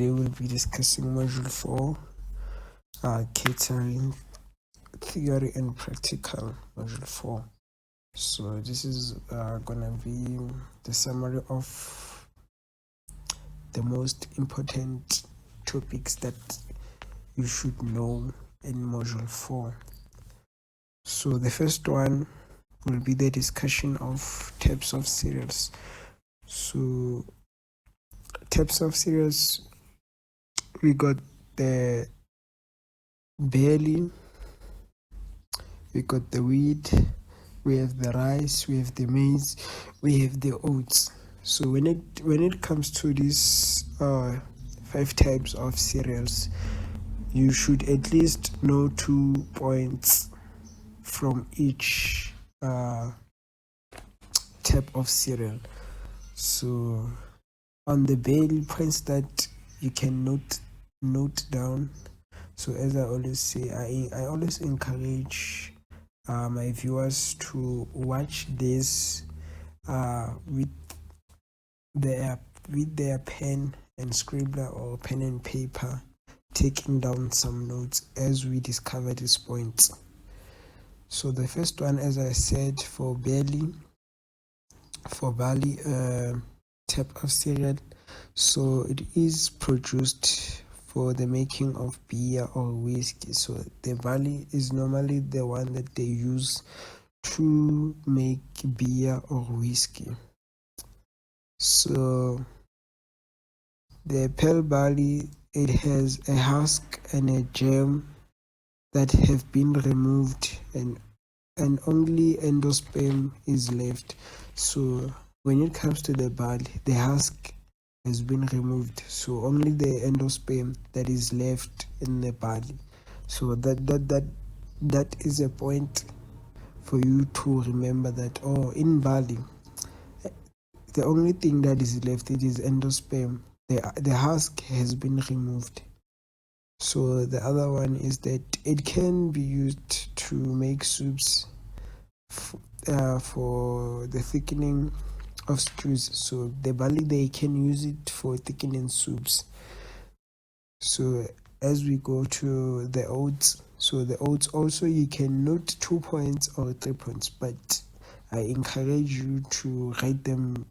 today we'll be discussing Module 4, Catering, Theory and Practical, Module 4. So this is gonna be the summary of the most important topics that you should know in Module 4. So the first one will be the discussion of types of cereals. So types of cereals, we got the barley, we got the wheat, we have the rice, we have the maize, we have the oats. So when it comes to these 5 types of cereals, you should at least know 2 points from each type of cereal. So on the barley, points that you can note down. So as I always say, I always encourage my viewers to watch this with their pen and scribbler or pen and paper, taking down some notes as we discover these points. So the first one, as I said, for barley type of cereal, so it is produced for the making of beer or whiskey. So the barley is normally the one that they use to make beer or whiskey. So the pearl barley, it has a husk and a germ that have been removed, and only endosperm is left. So when it comes to the barley, the husk has been removed, so only the endosperm that is left in the barley. So that is a point for you to remember that in barley, the only thing that is left, it is endosperm. The husk has been removed. So the other one is that it can be used to make soups for the thickening of stews. So the barley, they can use it for thickening soups. So as we go to the oats, so the oats also, you can note 2 points or 3 points, but I encourage you to write them.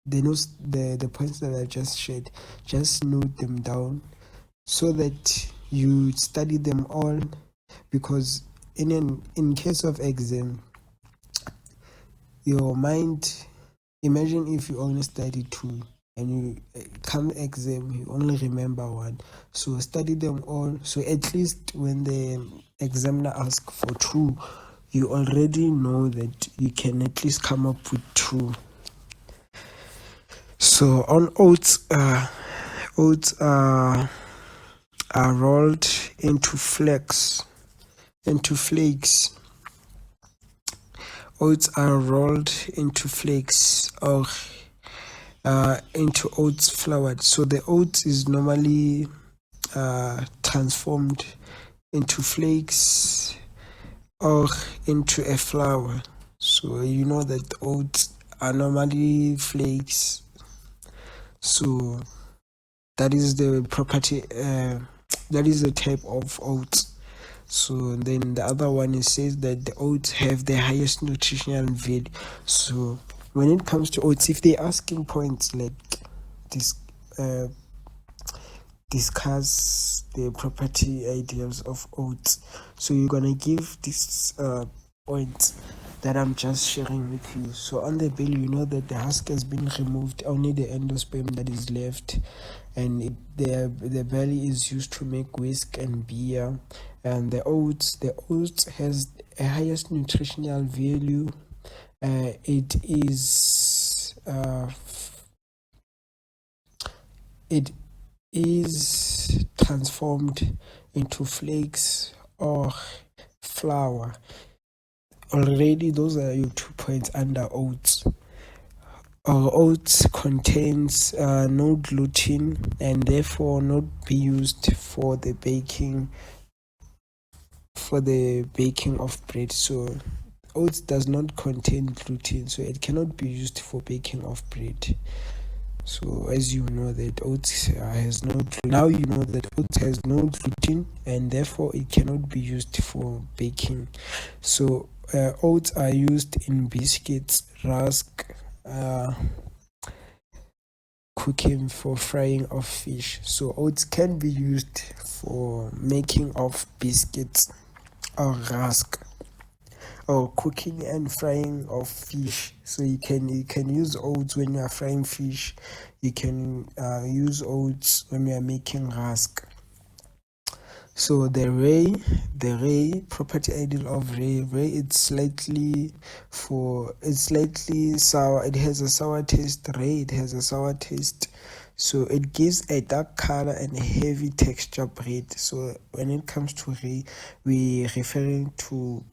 The points that I just shared, just note them down so that you study them all, because in case of exam, your mind, imagine if you only study 2 and you come exam you only remember 1. So study them all, so at least when the examiner asks for 2, you already know that you can at least come up with 2. So on oats are rolled into flakes. Oats are rolled into flakes or into oats flour. So the oats is normally transformed into flakes or into a flour. So you know that oats are normally flakes. So that is the property, that is the type of oats. So then the other one, it says that the oats have the highest nutritional value. So when it comes to oats, if they're asking points like this, discuss the property ideals of oats, so you're gonna give this points that I'm just sharing with you. So on the bill, you know that the husk has been removed, only the endosperm that is left, and the belly is used to make whiskey and beer. And the oats has a highest nutritional value. It is transformed into flakes or flour. Already those are your 2 points under oats. Oats contains no gluten and therefore not be used for the baking of bread. So oats does not contain gluten, so it cannot be used for baking of bread. So as you know that oats has no, now you know that oats has no gluten, and therefore it cannot be used for baking. So oats are used in biscuits, rusk, cooking, for frying of fish. So oats can be used for making of biscuits or rusk, or cooking and frying of fish. So you can use oats when you are frying fish. You can use oats when you are making rusk. So the ray property ideal of ray, it's slightly sour. It has a sour taste. It has a sour taste. So it gives a dark color and a heavy texture bread. So when it comes to ray, we referring to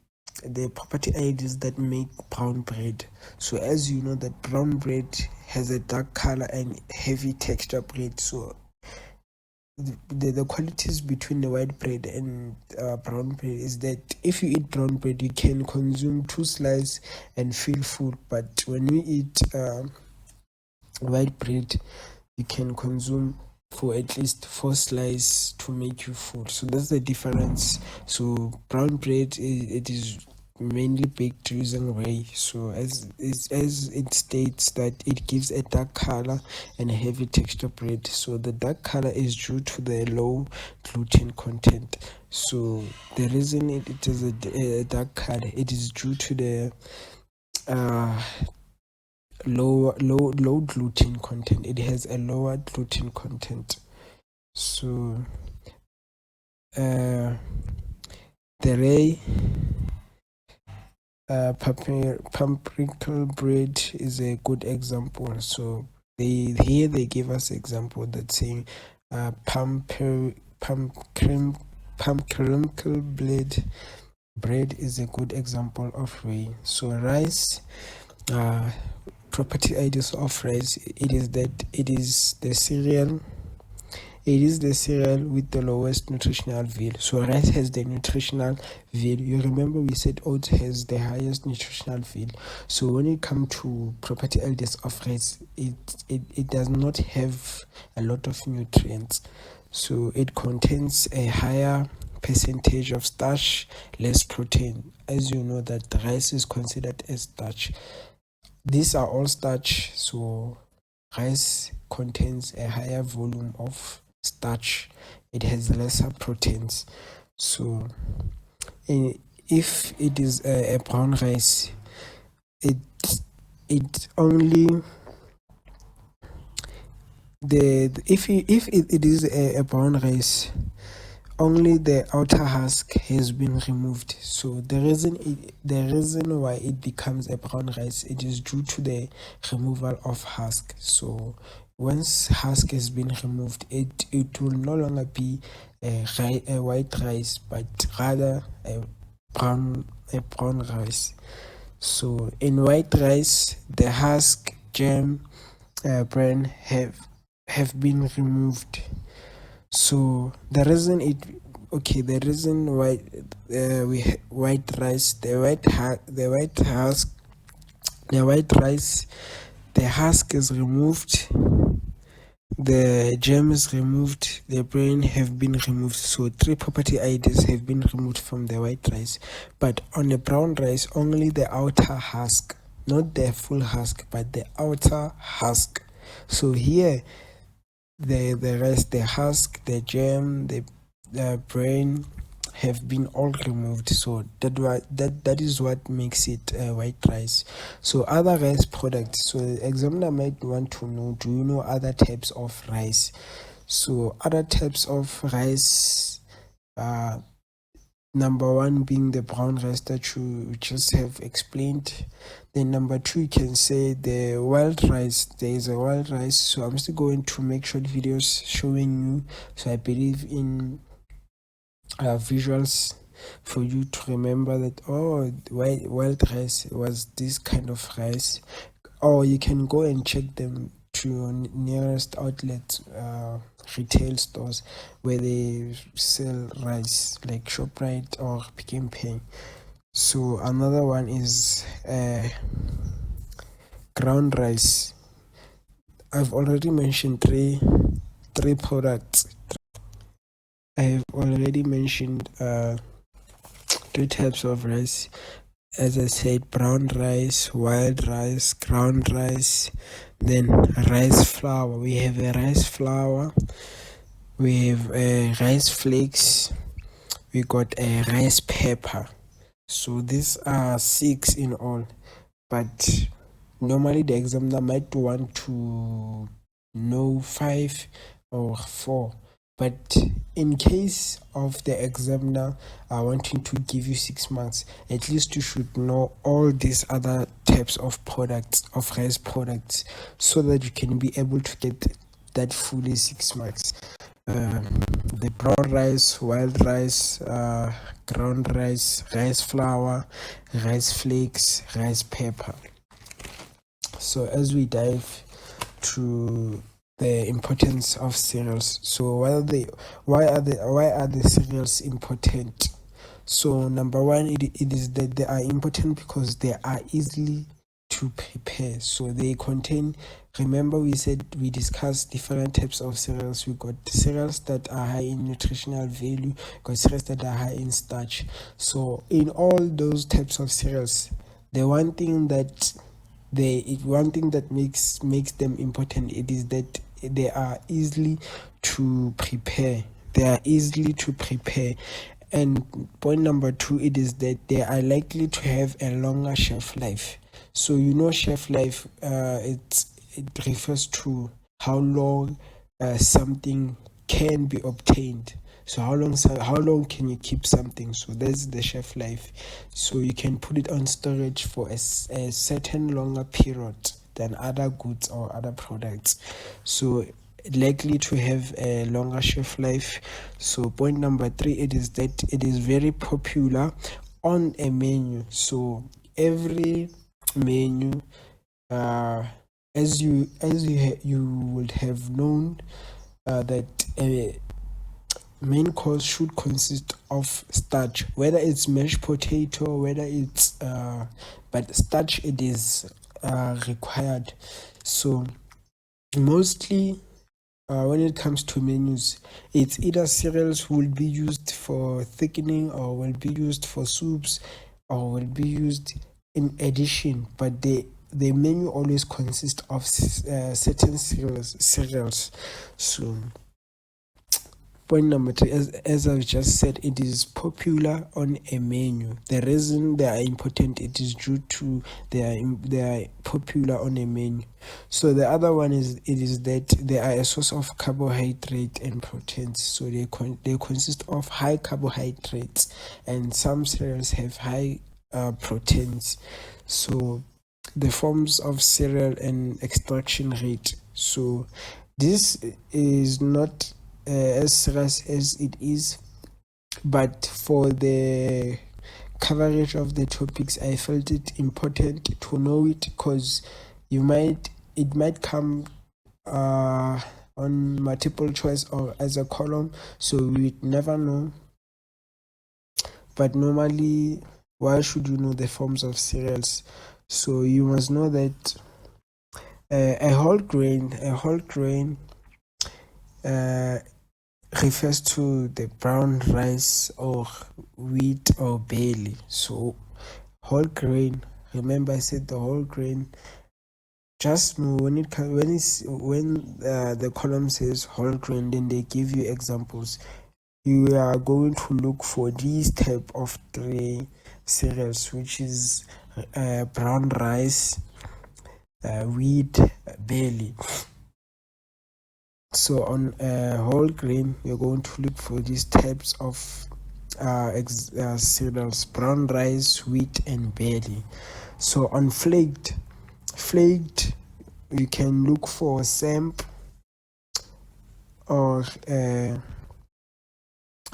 the property ideas that make brown bread. So as you know that brown bread has a dark color and heavy texture bread. So the qualities between the white bread and brown bread is that if you eat brown bread, you can consume 2 slices and feel full, but when you eat white bread, you can consume for at least 4 slices to make you full. So that's the difference. So brown bread, it is mainly baked using whey. So as it states that it gives a dark color and a heavy texture bread. So the dark color is due to the low gluten content. So the reason it is a dark color, it is due to the uh low gluten content. It has a lower gluten content. So the ray pumpernickel bread is a good example. So they give us example that saying pumpernickel bread is a good example of ray. So rice, property ideas of rice, it is that it is the cereal with the lowest nutritional value. So rice has the nutritional value. You remember we said oats has the highest nutritional value. So when it comes to property ideas of rice, it does not have a lot of nutrients. So it contains a higher percentage of starch, less protein. As you know that rice is considered as starch. These are all starch, so rice contains a higher volume of starch. It has lesser proteins. So if it is a brown rice, it only if it is a brown rice, only the outer husk has been removed. So the reason why it becomes a brown rice, it is due to the removal of husk. So once husk has been removed, it will no longer be a white rice, but rather a brown rice. So in white rice, the husk, germ, bran have been removed. So the reason why white rice, the white rice, the husk is removed, the germ is removed, the brain have been removed. So 3 property IDs have been removed from the white rice. But on the brown rice, only the outer husk, not the full husk, but the outer husk. So here the rest, the husk, the germ, the brain have been all removed. So that is what makes it white rice. So other rice products. So the examiner might want to know, do you know other types of rice? So other types of rice, number 1 being the brown rice that you just have explained. Then number 2, you can say the wild rice. There is a wild rice. So I'm still going to make short videos showing you. So I believe in visuals for you to remember that, oh, wild rice was this kind of rice. Or you can go and check them to your nearest outlet, retail stores where they sell rice, like ShopRite or Pick n Pay. So another one is ground rice. I've already mentioned three products. I have already mentioned three types of rice. As I said, brown rice, wild rice, ground rice, then rice flour. We have a rice flour, we have rice flakes, we got a rice pepper. So these are 6 in all, but normally the examiner might want to know 5 or 4. But in case of the examiner wanting to give you 6 marks, at least you should know all these other types of products, of rice products, so that you can be able to get that fully 6 marks. The brown rice, wild rice, ground rice, rice flour, rice flakes, rice pepper. So as we dive to the importance of cereals, so why are the cereals important? So number one, it is that they are important because they are easily to prepare. So they contain, remember we discussed different types of cereals. We got cereals that are high in nutritional value, got cereals that are high in starch. So in all those types of cereals, the one thing that makes them important, it is that they are easily to prepare. And point number 2, it is that they are likely to have a longer shelf life. So shelf life, it refers to how long something can be obtained. So how long can you keep something? So that's the shelf life. So you can put it on storage for a certain longer period than other goods or other products. So likely to have a longer shelf life. So point number 3, it is that it is very popular on a menu. So every menu, as you would have known, that a main course should consist of starch, whether it's mashed potato, whether it's but starch, it is required. So mostly when it comes to menus, it's either cereals will be used for thickening, or will be used for soups, or will be used in addition, but the menu always consists of certain cereals. So point number 3, as I've just said, it is popular on a menu. The reason they are important, it is due to they are popular on a menu. So the other one is, it is that they are a source of carbohydrate and proteins. So they consist of high carbohydrates, and some cereals have high proteins. So the forms of cereal and extraction rate. So this is not as serious as it is, but for the coverage of the topics, I felt it important to know it, because it might come on multiple choice or as a column, so we never know. But normally, why should you know the forms of cereals? So you must know that a whole grain refers to the brown rice or wheat or barley. So whole grain, remember I said the whole grain. Just know when the column says whole grain, then they give you examples. You are going to look for these type of 3 cereals, which is brown rice, wheat, barley. So on whole grain, you're going to look for these types of cereals: brown rice, wheat, and barley. So on flaked, you can look for samp or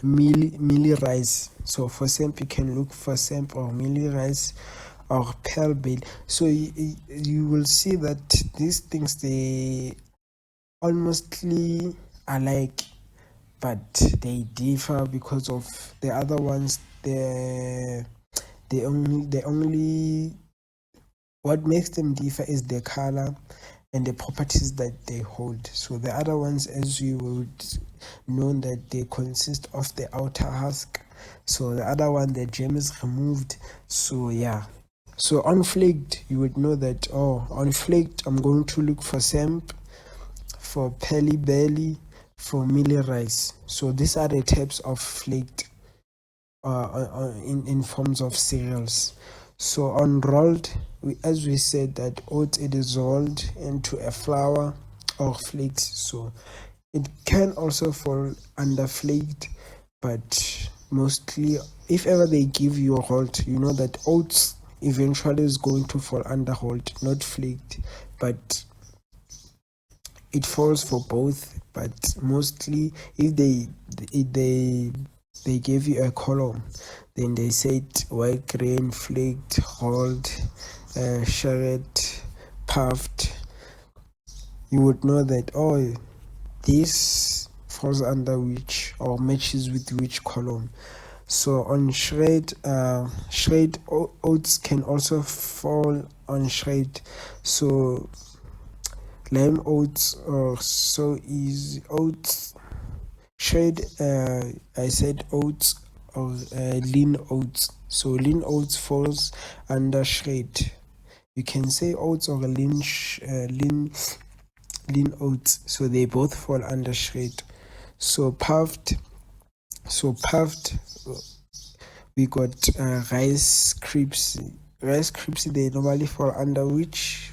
mealie rice. So for samp, you can look for samp or mealie rice or pearl barley. So you will see that these things, they almostly alike, but they differ because of the other ones. The only what makes them differ is the color and the properties that they hold. So the other ones, as you would know, that they consist of the outer husk. So the other one, the gem is removed. So yeah. So on flaked, you would know that, oh, on flaked, I'm going to look for samp, for pearly belly, for mealy rice. So these are the types of flaked in forms of cereals. So on rolled, as we said that oats, it is rolled into a flour or flakes. So it can also fall under flaked, but mostly, if ever they give you rolled, you know that oats eventually is going to fall under rolled, not flaked. But it falls for both, but mostly if they gave you a column, then they said white grain, flaked, rolled, shredded, puffed, you would know that, oh, this falls under which or matches with which column. So on shred oats can also fall on shred. So lime oats, or so easy oats, shred, I said oats, or lean oats. So lean oats falls under shred. You can say oats or lean oats. So they both fall under shred. So puffed, we got rice crisps. Rice crisps, they normally fall under which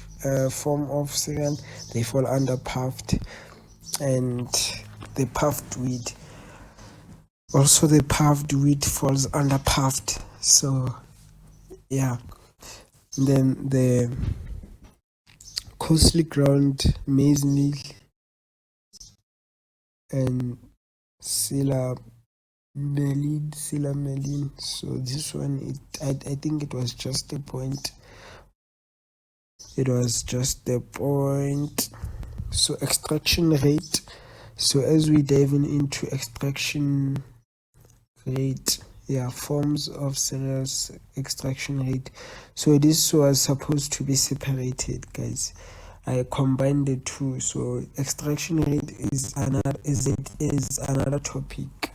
form of cereal? They fall under puffed. And the puffed wheat, also the puffed wheat falls under puffed. So yeah. Then the coarsely ground maize meal and sila melin. So this one, I think it was just the point. So extraction rate. So as we diving into extraction rate, forms of cereals, extraction rate. So this was supposed to be separated, guys. I combined the two. So extraction rate is another topic.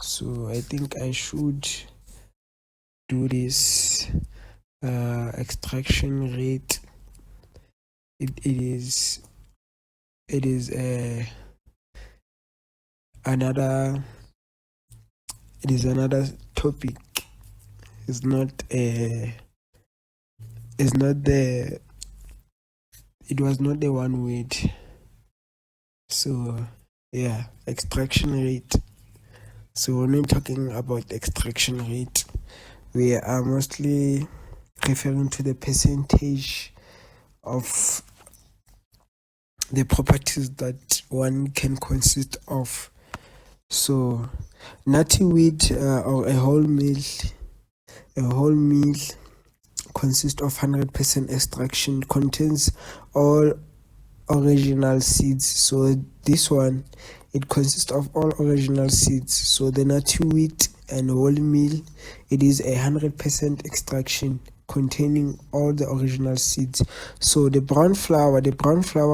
So I think I should do this. Extraction rate. It is another topic. It's not it was not the one word. So yeah, extraction rate. So when we're talking about extraction rate, we are mostly referring to the percentage of the properties that one can consist of. So nutty wheat or a whole meal consists of 100% extraction, contains all original seeds. So this one, it consists of all original seeds. So the nutty wheat and whole meal, it is 100% extraction, containing all the original seeds. So the brown flour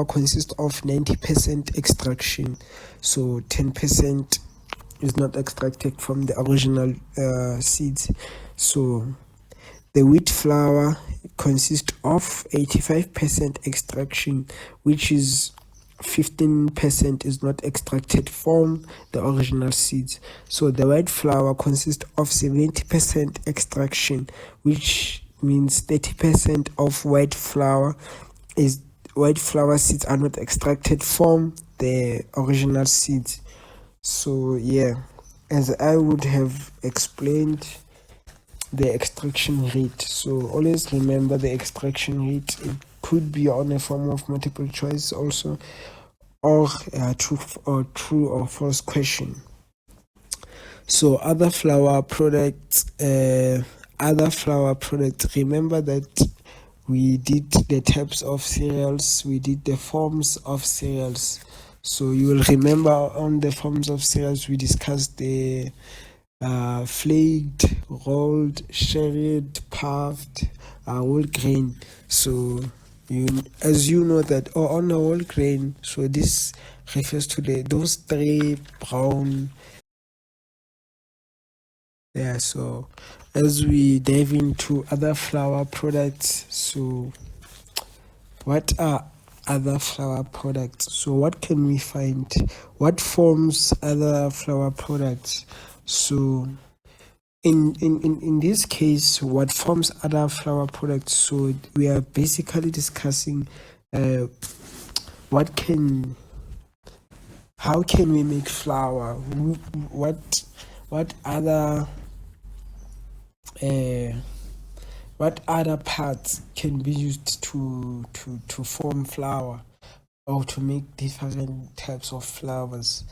consists of 90% extraction. So 10% is not extracted from the original seeds. So the wheat flour consists of 85% extraction, which is 15% is not extracted from the original seeds. So the white flour consists of 70% extraction, which means 30% of white flour seeds are not extracted from the original seeds. So yeah, as I would have explained the extraction rate. So always remember the extraction rate. It could be on a form of multiple choice also, or true or false question. So other flour products. Remember that we did the types of cereals, we did the forms of cereals. So you will remember on the forms of cereals, we discussed the flaked, rolled, shredded, puffed, whole grain. So as you know that, or on a whole grain. So this refers to those three brown. Yeah. So as we dive into other flour products, so what are other flour products? So what can we find? What forms other flour products? So in this case, what forms other flour products? So we are basically discussing how can we make flour? What other what other parts can be used to form flour or to make different types of flours?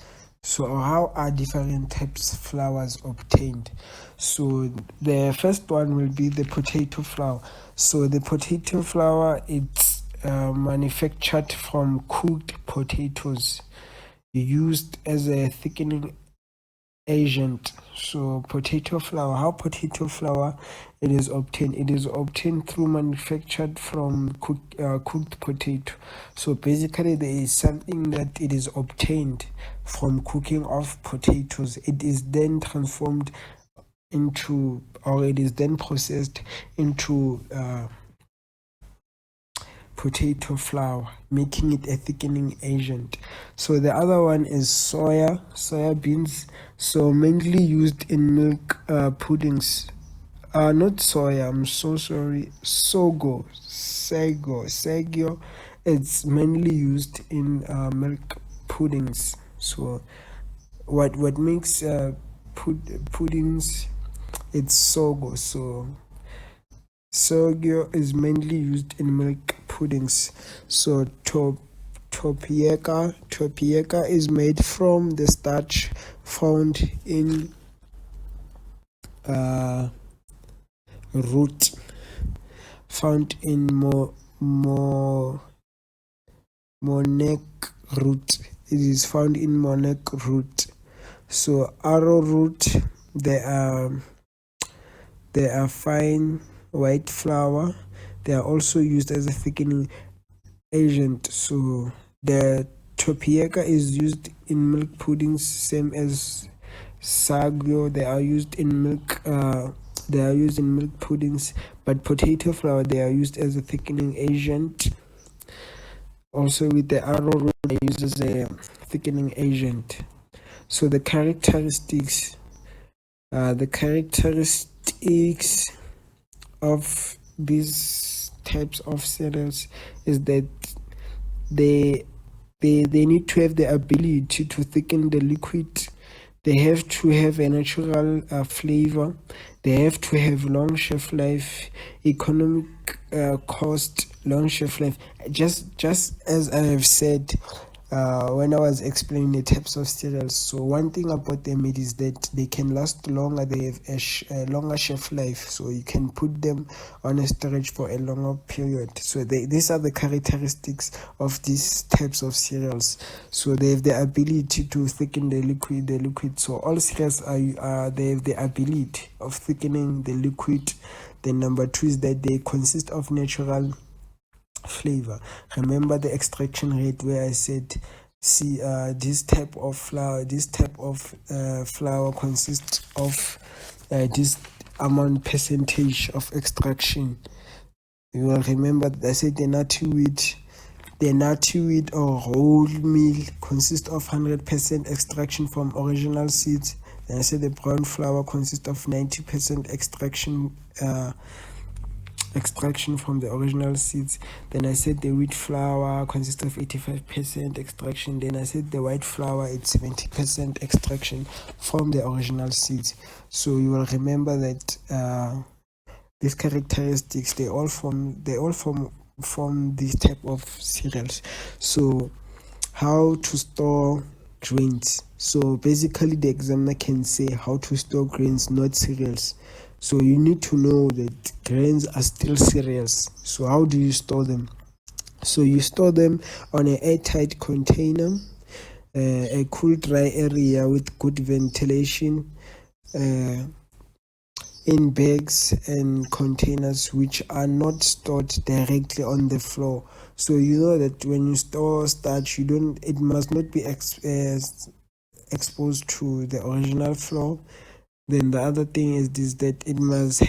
So how are different types of flours obtained? So the first one will be the potato flour. So the potato flour, it's manufactured from cooked potatoes used as a thickening agent. So potato flour, how potato flour it is obtained? It is obtained through manufactured from cooked potato. So basically there is something that it is obtained from cooking of potatoes. It is then transformed into, or it is then processed into potato flour, making it a thickening agent. So the other one is soya beans, so mainly used in milk puddings. Not soya, I'm so sorry, sago. It's mainly used in milk puddings. So what makes puddings, it's sago. So Sorghum is mainly used in milk puddings. So Topieka is made from the starch found in root, found in Monek root. It is found in Monek root. So arrowroot, they are fine white flour. They are also used as a thickening agent. So the topieka is used in milk puddings, same as sago. They are used in milk. They are used in milk puddings, but potato flour, they are used as a thickening agent. Also with the arrowroot, they use as a thickening agent. So the characteristics of these types of cereals is that they need to have the ability to thicken the liquid. They have to have a natural flavor. They have to have long shelf life, economic cost, long shelf life. Just as I have said when I was explaining the types of cereals. So one thing about them is that they can last longer. They have a longer shelf life, so you can put them on a storage for a longer period. So these are the characteristics of these types of cereals. So they have the ability to thicken the liquid. So all cereals they have the ability of thickening the liquid. Then number two is that they consist of natural flavor. Remember the extraction rate where I said, see, this type of flour consists of this amount percentage of extraction. You will remember that I said the nutty wheat or whole meal consists of 100% extraction from original seeds. Then I said the brown flour consists of 90% extraction from the original seeds. Then I said the wheat flour consists of 85% extraction. Then I said the white flour, it's 70% extraction from the original seeds. So you will remember that these characteristics, they all form these type of cereals. So how to store grains? So basically the examiner can say how to store grains, not cereals. So you need to know that grains are still cereals. So how do you store them? So you store them on an airtight container, a cool, dry area with good ventilation. in bags and containers which are not stored directly on the floor. So you know that when you store starch, it must not be exposed to the original floor. Then the other thing is this, that it must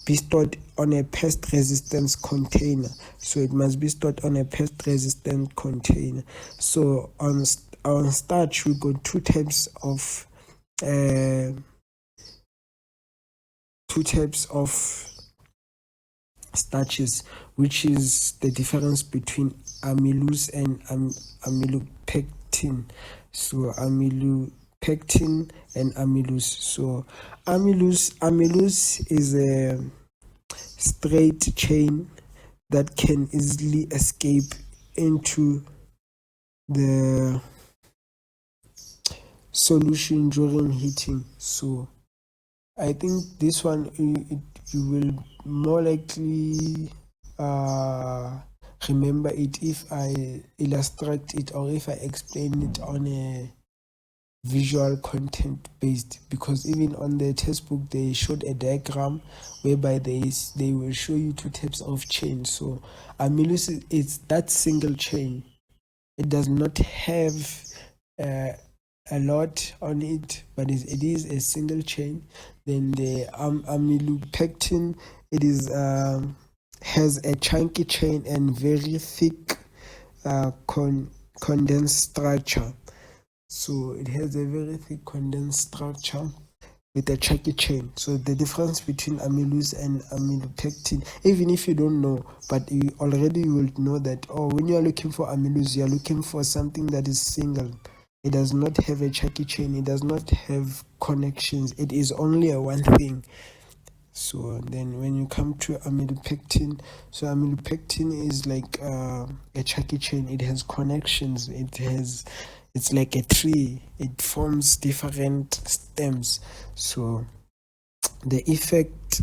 be stored on a pest resistance container. So it must be stored on a pest resistant container. So on starch, we got two types of starches, which is the difference between amylose and amylopectin. So amylopectin and amylose. So amylose is a straight chain that can easily escape into the solution during heating. So I think this one you will more likely remember it if I illustrate it or if I explain it on a visual content based, because even on the textbook they showed a diagram whereby they will show you two types of chain. So amylose is that single chain. It does not have a lot on it, but it is a single chain. Then the amylopectin, it is has a chunky chain and very thick condensed structure. So it has a very thick condensed structure with a chunky chain. So the difference between amylose and amylopectin, even if you don't know, but you will know that, when you are looking for amylose, you are looking for something that is single. It does not have a chunky chain. It does not have connections. It is only a one thing. So then when you come to amylopectin, so amylopectin is like a chunky chain. It has connections. It's like a tree. It forms different stems. So the effect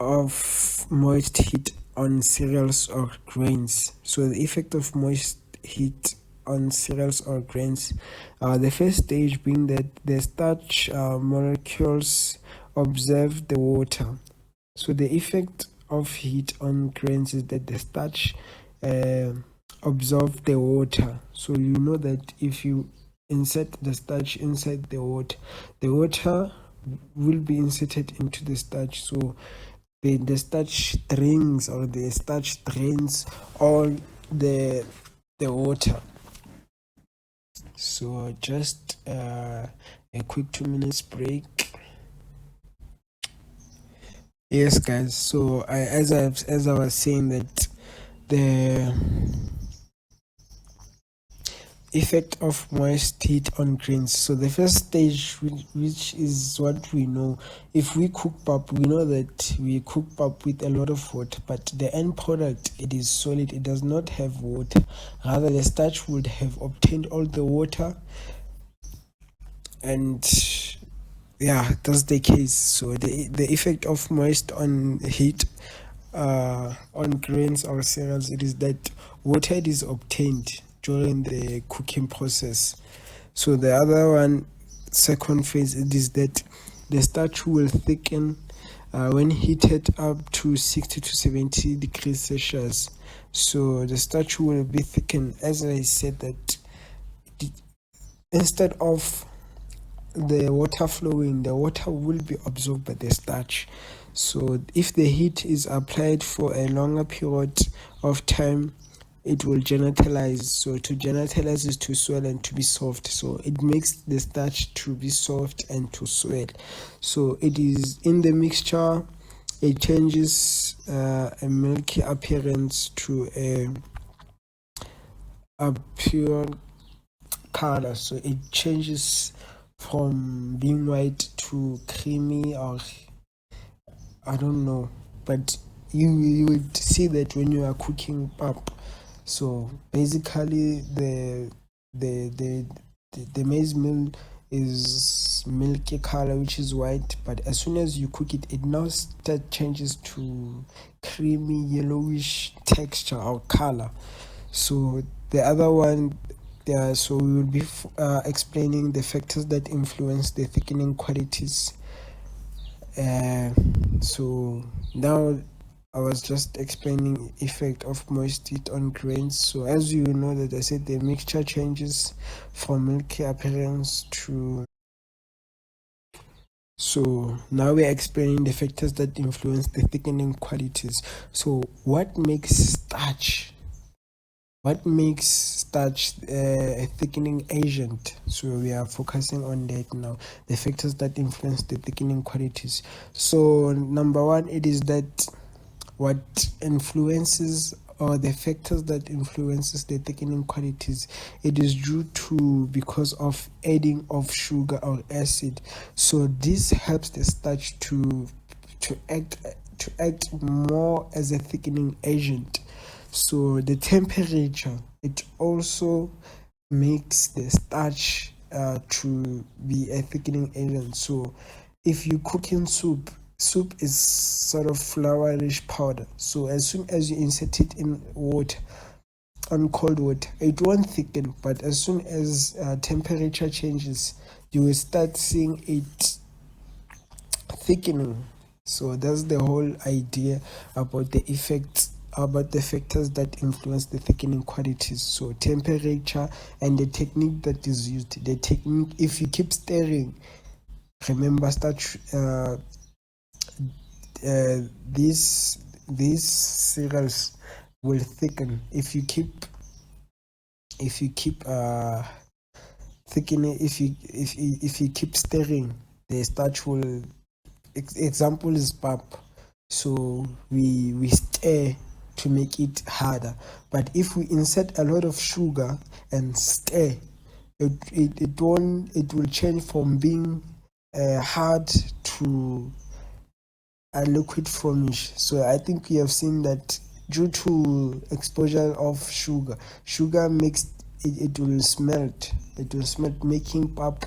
of moist heat on cereals or grains. So the effect of moist heat on cereals or grains, the first stage being that the starch molecules observe the water. So the effect of heat on grains is that the starch absorb the water. So you know that if you insert the starch inside the water will be inserted into the starch. So the starch drains all the water. So just a quick 2 minutes break. Yes, guys. So as I was saying, that the effect of moist heat on grains. So the first stage, which is what we know, if we cook pap, we know that we cook pap with a lot of water, but the end product, it is solid. It does not have water. Rather, the starch would have obtained all the water, and yeah, that's the case. So the effect of moist on heat on grains or cereals, it is that water is obtained during the cooking process. So the other one, second phase, it is that the starch will thicken when heated up to 60 to 70 degrees Celsius. So the starch will be thickened. As I said, that instead of the water flowing, the water will be absorbed by the starch. So if the heat is applied for a longer period of time, it will gelatinalize. So to gelatinalize is to swell and to be soft. So it makes the starch to be soft and to swell. So it is in the mixture, it changes a milky appearance to a pure color. So it changes from being white to creamy, or I don't know, but you would see that when you are cooking pap. So basically the maize meal is milky color, which is white, but as soon as you cook it, it now changes to creamy yellowish texture or color. So the other one, so we will be explaining the factors that influence the thickening qualities So now I was just explaining effect of moist heat on grains. So as you know that I said the mixture changes from milky appearance to. So now we're explaining the factors that influence the thickening qualities. So what makes starch a thickening agent? So we are focusing on that now, the factors that influence the thickening qualities. So number one, it is that what influences, or the factors that influences the thickening qualities, it is due to because of adding of sugar or acid. So this helps the starch to act more as a thickening agent. So the temperature, it also makes the starch to be a thickening agent. So if you cook in soup is sort of flourish powder. So as soon as you insert it in water, on cold water, it won't thicken. But as soon as temperature changes, you will start seeing it thickening. So that's the whole idea about the effects, about the factors that influence the thickening qualities. So temperature and the technique that is used. The technique, if you keep stirring, remember starch. These cereals will thicken if you keep thickening. If you keep stirring, the starch will. Example is pap. So we stir to make it harder. But if we insert a lot of sugar and stir, it will change from being hard to a liquid formish. So I think we have seen that due to exposure of sugar makes it will smelt. It will smelt, making pap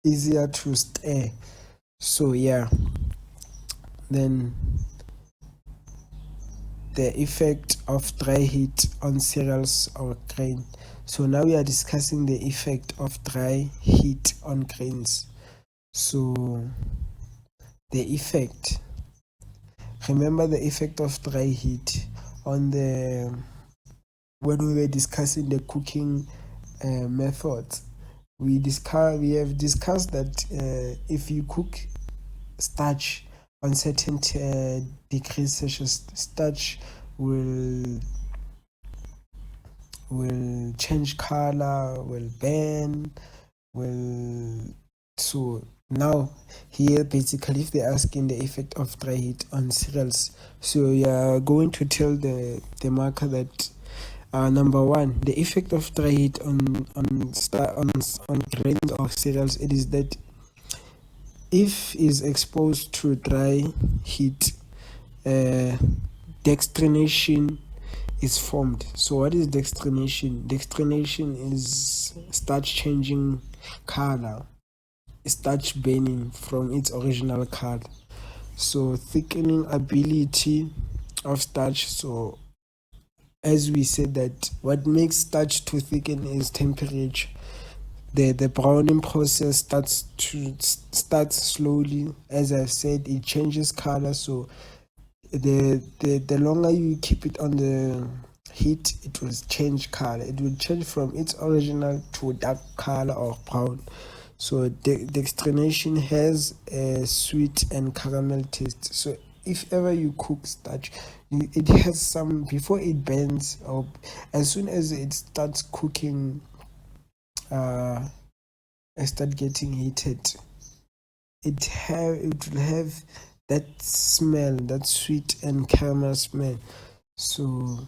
easier to stir. So yeah, then the effect of dry heat on cereals or grain. So now we are discussing the effect of dry heat on grains. So the effect, remember the effect of dry heat on the, when we were discussing the cooking methods, we have discussed that if you cook starch on certain degrees Celsius, starch will change color, will burn, will. So now here basically, if they're asking the effect of dry heat on cereals, so you are going to tell the marker that number one, the effect of dry heat on grains of cereals, it is that if is exposed to dry heat, dextrination is formed. So what is dextrination? Dextrination is starch changing color, starch burning from its original color. So thickening ability of starch. So as we said that what makes starch to thicken is temperature. The browning process starts slowly. As I've said, it changes color. So the longer you keep it on the heat, it will change color. It will change from its original to dark color or brown. So the dextrination has a sweet and caramel taste. So if ever you cook starch, it has some, before it burns, or as soon as it starts cooking, start getting heated, it will have that smell, that sweet and caramel smell. So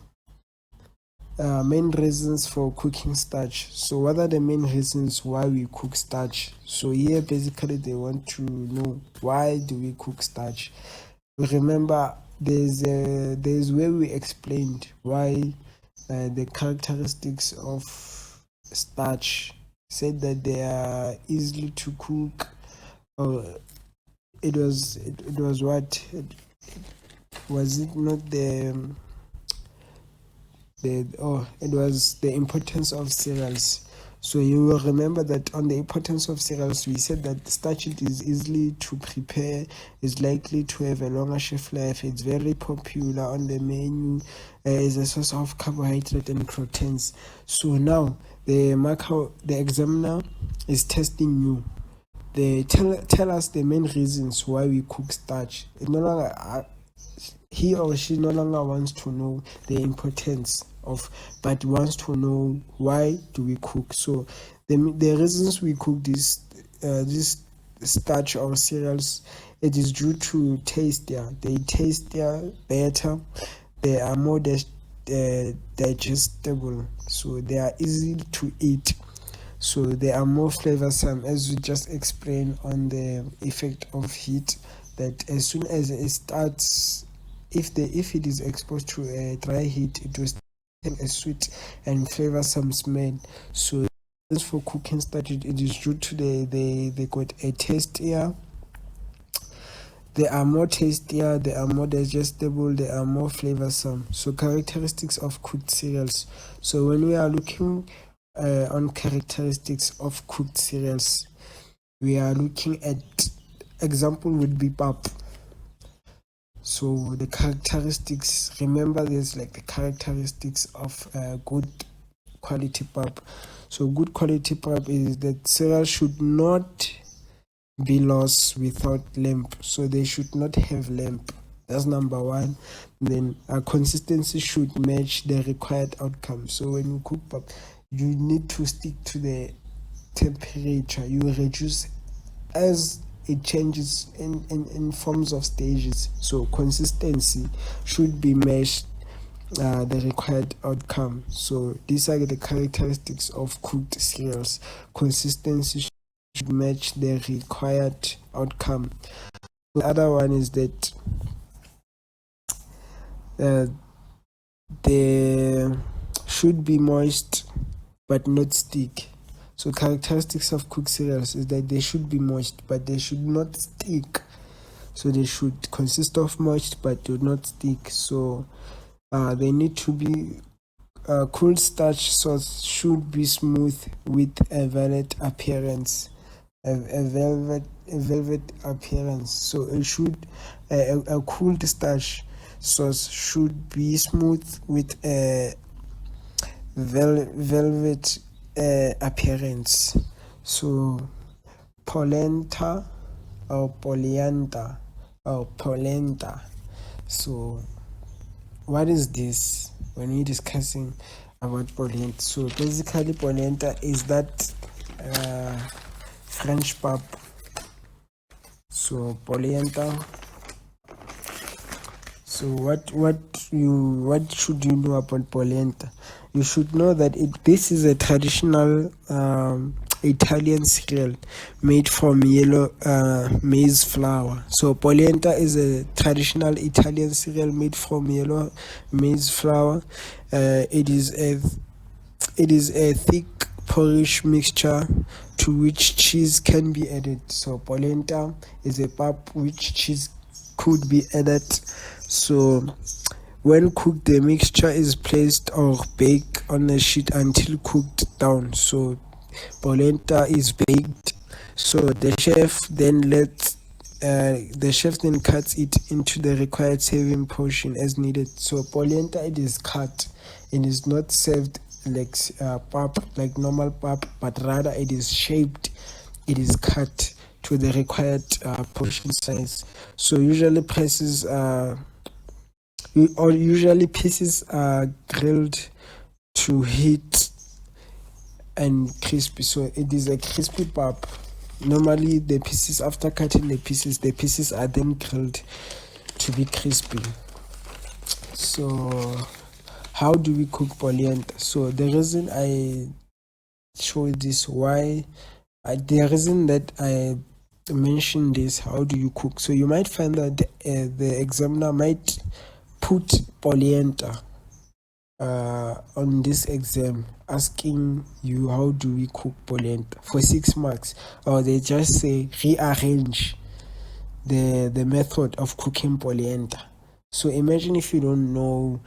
main reasons for cooking starch. So what are the main reasons why we cook starch? So here basically they want to know, why do we cook starch? Remember, there's where we explained why the characteristics of starch, said that they are easily to cook. It was what, was it not it was the importance of cereals. So you will remember that on the importance of cereals, we said that starch it is easily to prepare, is likely to have a longer shelf life, it's very popular on the menu, is a source of carbohydrate and proteins. So now the examiner is testing you. They tell us the main reasons why we cook starch. It no longer he or she no longer wants to know the importance of, but wants to know why do we cook. So the reasons we cook this starch or cereals, it is due to tastier. They tastier better. They are more digestible. So they are easy to eat. So they are more flavorsome, as we just explained on the effect of heat. That as soon as it starts, if it is exposed to a dry heat, it will have a sweet and flavorsome smell. So for cooking starch, it is due to they got a tastier. They are more tastier, they are more digestible, they are more flavorsome. So characteristics of cooked cereals. So when we are looking on characteristics of cooked cereals, we are looking at, example would be pap. So the characteristics, remember there's like the characteristics of good quality pap. So good quality pap is that cereal should not be lost without lump. So they should not have lump. That's number one. Then consistency should match the required outcome. So when you cook pap, you need to stick to the temperature. You reduce as it changes in forms of stages. So consistency should be matched the required outcome. So these are the characteristics of cooked cereals. Consistency should match the required outcome. The other one is that they should be moist but not stick. So characteristics of cooked cereals is that they should be moist but they should not stick. So they should consist of moist but do not stick. So they need to be cool. Starch sauce should be smooth with a velvet appearance. A velvet appearance. So it should a cooled starch sauce should be smooth with a velvet appearance. So polenta or polenta or polenta. So what is this when we're discussing about polenta? So basically polenta is that French pap. So polenta. So what should you know about polenta? You should know that this is a traditional Italian cereal made from yellow maize flour. So polenta is a traditional Italian cereal made from yellow maize flour. It is a thick porridge mixture to which cheese can be added. So polenta is a pap which cheese could be added. So when cooked, the mixture is placed or baked on a sheet until cooked down. So polenta is baked. So the chef then cuts it into the required serving portion as needed. So polenta, it is cut. It is not served like pap, like normal pap, but rather it is shaped. It is cut to the required portion size. So usually pieces are grilled to heat and crispy. So it is a crispy pap. Normally the pieces, after cutting the pieces are then grilled to be crispy. So how do we cook polenta? So the reason I show this, the reason that I mentioned this, how do you cook? So you might find that the examiner might put polenta on this exam, asking you how do we cook polenta for 6 marks, or they just say rearrange the method of cooking polenta. So imagine if you don't know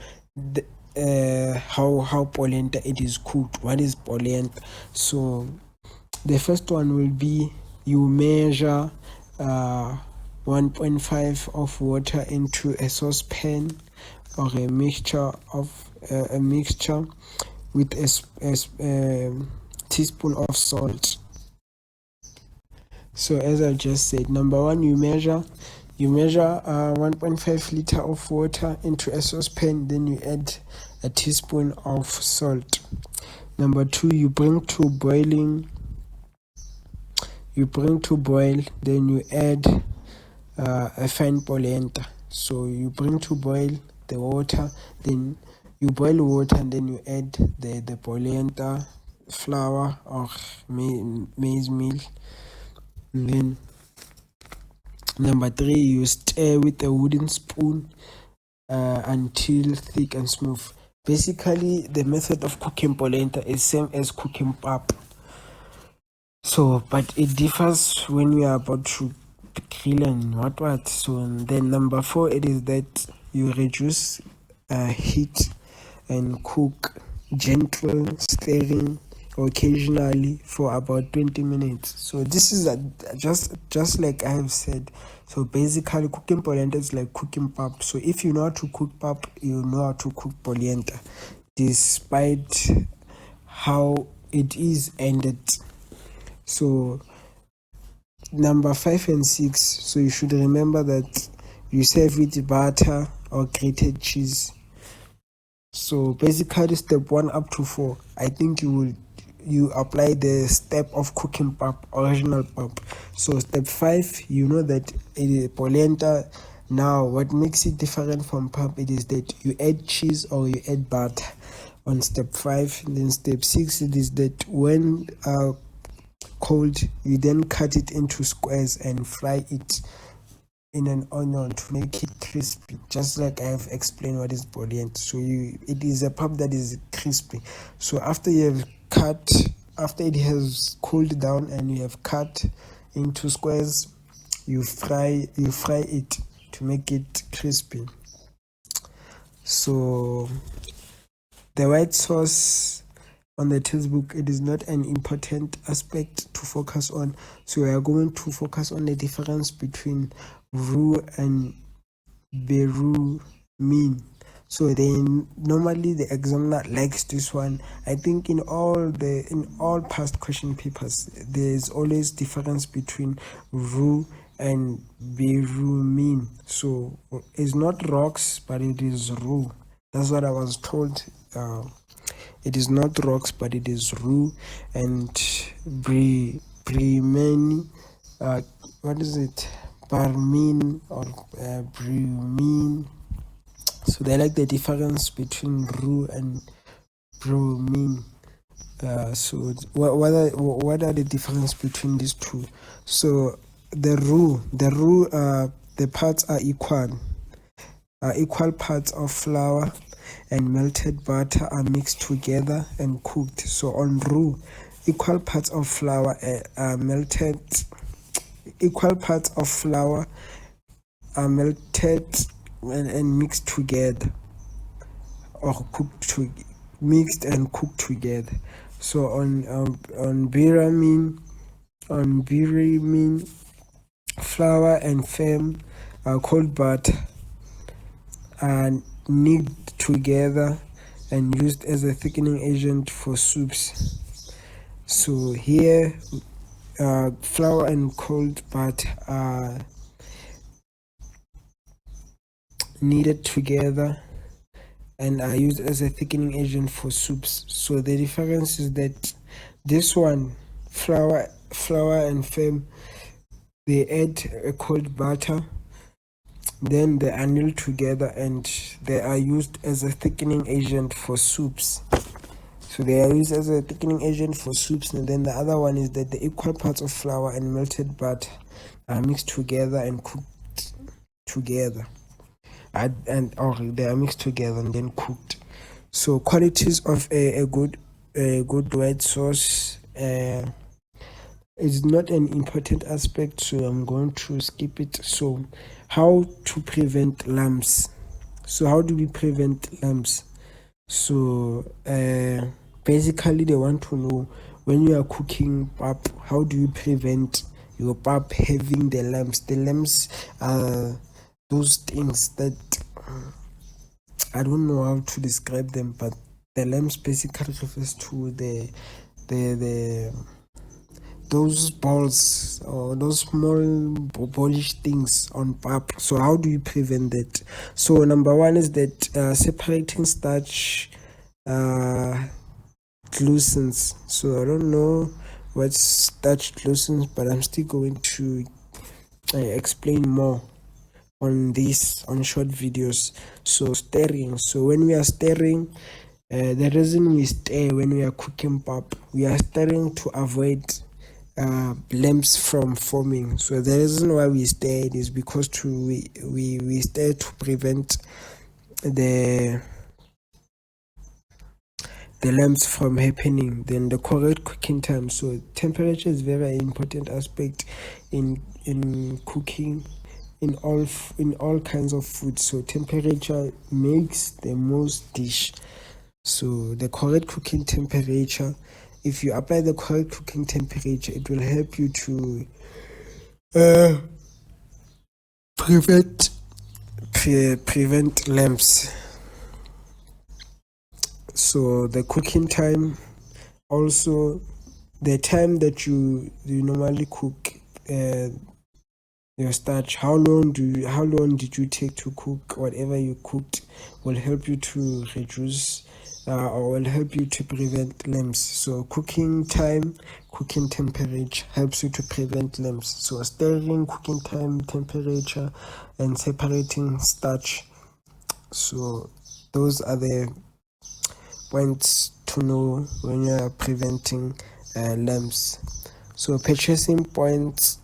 how polenta it is cooked. What is polenta? So the first one will be you measure 1.5 of water into a saucepan or a mixture with a teaspoon of salt. So as I just said, number one, you measure 1.5 liter of water into a saucepan, then you add a teaspoon of salt. Number two, you bring to boil, then you add a fine polenta. So you bring to boil the water, then you boil water, and then you add the polenta, flour or maize meal. And then number three, you stir with a wooden spoon until thick and smooth. Basically, the method of cooking polenta is same as cooking pap. So, but it differs when you are about to grill and what. So then number four, it is that you reduce heat and cook gentle stirring occasionally for about 20 minutes. So this is just like I have said. So basically cooking polenta is like cooking pap. So if you know how to cook pap, you know how to cook polenta, despite how it is ended. So number 5 and 6, so you should remember that you serve with butter or grated cheese. So basically step 1 up to 4, I think you apply the step of cooking pap, original pap. So step 5, you know that it is polenta. Now what makes it different from pap, it is that you add cheese or you add butter on step 5. And then step 6, it is that when cold, you then cut it into squares and fry it in an onion to make it crispy, just like I have explained what is polenta. So it is a pap that is crispy. So after it has cooled down and you have cut into squares, you fry it to make it crispy. So the white sauce on the textbook, it is not an important aspect to focus on. So we are going to focus on the difference between Roux and Beurre mean. So normally the examiner likes this one. I think in all past question papers, there is always difference between Roux and Beurre mean. So it's not rocks, but it is Roux. That's what I was told. It is not rocks, but it is Roux. And Manie, what is it? Barmin or Brumine. So they like the difference between Roux and Brumine. So what are the difference between these two? So the Roux, the parts are equal parts of flour and melted butter are mixed together and cooked. So on Roux, equal parts of flour are melted and mixed together, or mixed and cooked together. So on Beurre mean, flour and femme are called butter, and kneaded together and used as a thickening agent for soups. So here, flour and cold butter are kneaded together and are used as a thickening agent for soups. So the difference is that this one, flour and femme, they add a cold butter, then they are kneaded together and they are used as a thickening agent for soups. So they are used as a thickening agent for soups. And then the other one is that the equal parts of flour and melted butter are mixed together and cooked together. Or they are mixed together and then cooked. So qualities of a good white sauce is not an important aspect, so I'm going to skip it. So how to prevent lumps? So how do we prevent lumps? So basically they want to know, when you are cooking pap, how do you prevent your pap having the lumps? The lumps are those things that I don't know how to describe them, but the lumps basically refers to the those balls or those small ballish things on pap. So how do you prevent that? So number one is that separating starch loosens. So I don't know what starch loosens, but I'm still going to explain more on this on short videos. So stirring. So when we are stirring, the reason we stir when we are cooking pap, we are stirring to avoid lumps from forming. So the reason why we stir is because we stir to prevent the lumps from happening. Then the correct cooking time. So temperature is very important aspect in cooking in all kinds of food. So temperature makes the most dish. So the correct cooking temperature, if you apply the correct cooking temperature, it will help you to prevent lumps. So the cooking time, also the time that you normally cook your starch, how long did you take to cook whatever you cooked, will help you to reduce or will help you to prevent lumps. So cooking time, cooking temperature helps you to prevent lumps. So stirring, cooking time, temperature, and separating starch. So those are the points to know when you are preventing lumps. So purchasing points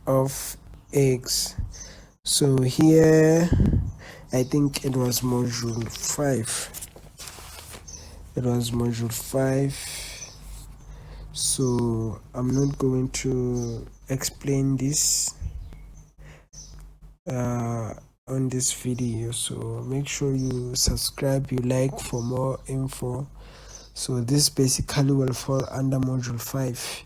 of eggs. So here I think it was module 5. So I'm not going to explain this on this video. So make sure you subscribe, you like for more info. So this basically will fall under module 5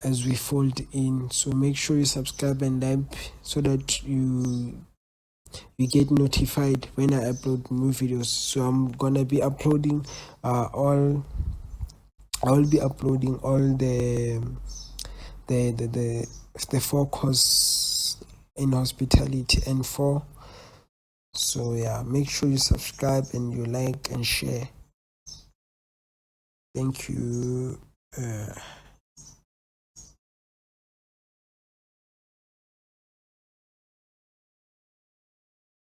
as we fold in. So make sure you subscribe and like so that you get notified when I upload new videos. So I'm gonna be uploading I will be uploading all the 4 course in hospitality and 4. So yeah, make sure you subscribe and you like and share. Thank you.